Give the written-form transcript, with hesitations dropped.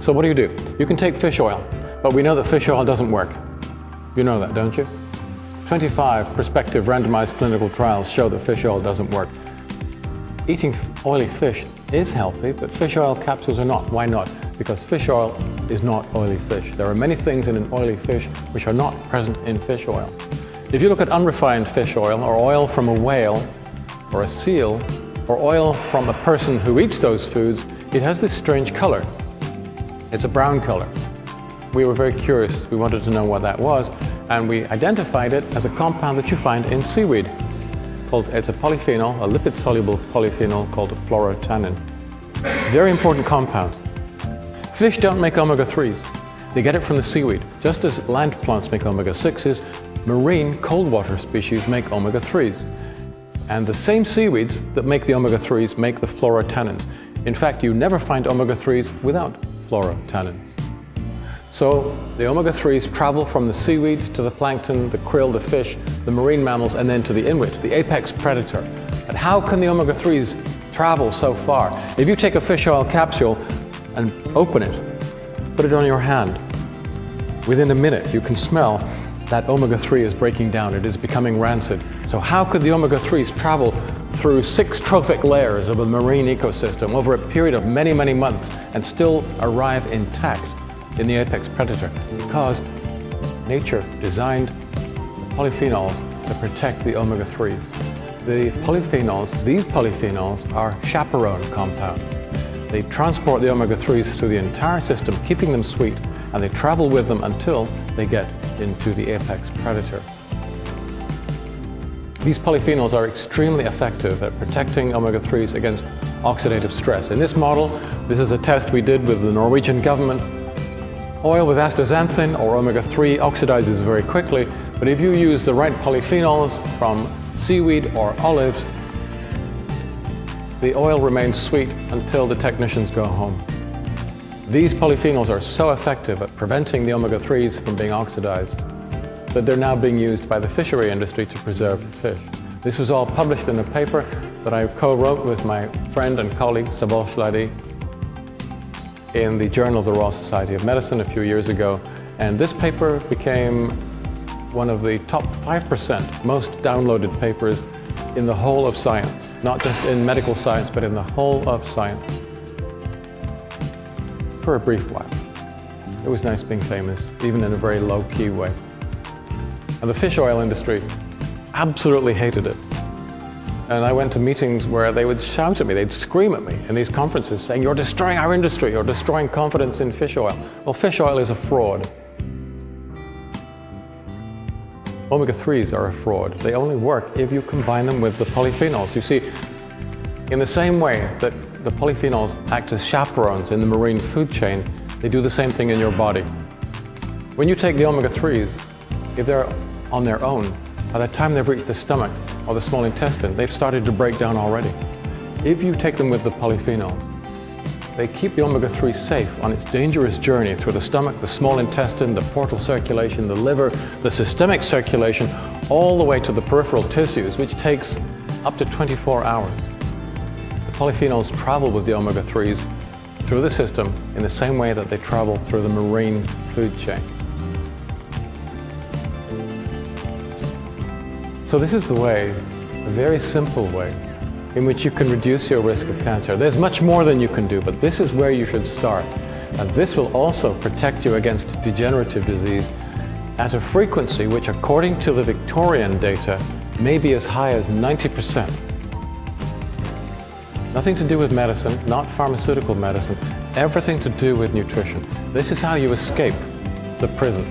So what do? You can take fish oil, but we know that fish oil doesn't work. You know that, don't you? 25 prospective randomized clinical trials show that fish oil doesn't work. Eating oily fish is healthy, but fish oil capsules are not. Why not? Because fish oil is not oily fish. There are many things in an oily fish which are not present in fish oil. If you look at unrefined fish oil, or oil from a whale, or a seal, or oil from a person who eats those foods, it has this strange color. It's a brown color. We were very curious. We wanted to know what that was, and we identified it as a compound that you find in seaweed. It's a polyphenol, a lipid-soluble polyphenol called a fluorotannin. Very important compound. Fish don't make omega-3s. They get it from the seaweed. Just as land plants make omega-6s, marine cold water species make omega-3s. And the same seaweeds that make the omega-3s make the fluorotannins. In fact, you never find omega-3s without fluorotannins. So the omega-3s travel from the seaweed to the plankton, the krill, the fish, the marine mammals, and then to the inwit, the apex predator. And how can the omega-3s travel so far? If you take a fish oil capsule and open it, put it on your hand, within a minute you can smell that omega-3 is breaking down. It is becoming rancid. So how could the omega-3s travel through 6 trophic layers of a marine ecosystem over a period of many, many months and still arrive intact in the apex predator? Because nature designed the polyphenols to protect the omega-3s. These polyphenols are chaperone compounds. They transport the omega-3s through the entire system, keeping them sweet, and they travel with them until they get into the apex predator. These polyphenols are extremely effective at protecting omega-3s against oxidative stress. In this model, this is a test we did with the Norwegian government. Oil with astaxanthin or omega-3 oxidizes very quickly, but if you use the right polyphenols from seaweed or olives, the oil remains sweet until the technicians go home. These polyphenols are so effective at preventing the omega-3s from being oxidized that they're now being used by the fishery industry to preserve fish. This was all published in a paper that I co-wrote with my friend and colleague Sabol Shladi in the Journal of the Royal Society of Medicine a few years ago. And this paper became one of the top 5% most downloaded papers in the whole of science. Not just in medical science, but in the whole of science. For a brief while. It was nice being famous, even in a very low-key way. And the fish oil industry absolutely hated it. And I went to meetings where they would shout at me, they'd scream at me in these conferences saying, "You're destroying our industry, you're destroying confidence in fish oil." Well, fish oil is a fraud. Omega-3s are a fraud. They only work if you combine them with the polyphenols. You see, in the same way that the polyphenols act as chaperones in the marine food chain, they do the same thing in your body. When you take the omega-3s, if they're on their own, by the time they've reached the stomach or the small intestine, they've started to break down already. If you take them with the polyphenols, they keep the omega-3 safe on its dangerous journey through the stomach, the small intestine, the portal circulation, the liver, the systemic circulation, all the way to the peripheral tissues, which takes up to 24 hours. The polyphenols travel with the omega-3s through the system in the same way that they travel through the marine food chain. So this is the way, a very simple way, in which you can reduce your risk of cancer. There's much more than you can do, but this is where you should start. And this will also protect you against degenerative disease at a frequency which, according to the Victorian data, may be as high as 90%. Nothing to do with medicine, not pharmaceutical medicine, everything to do with nutrition. This is how you escape the prison.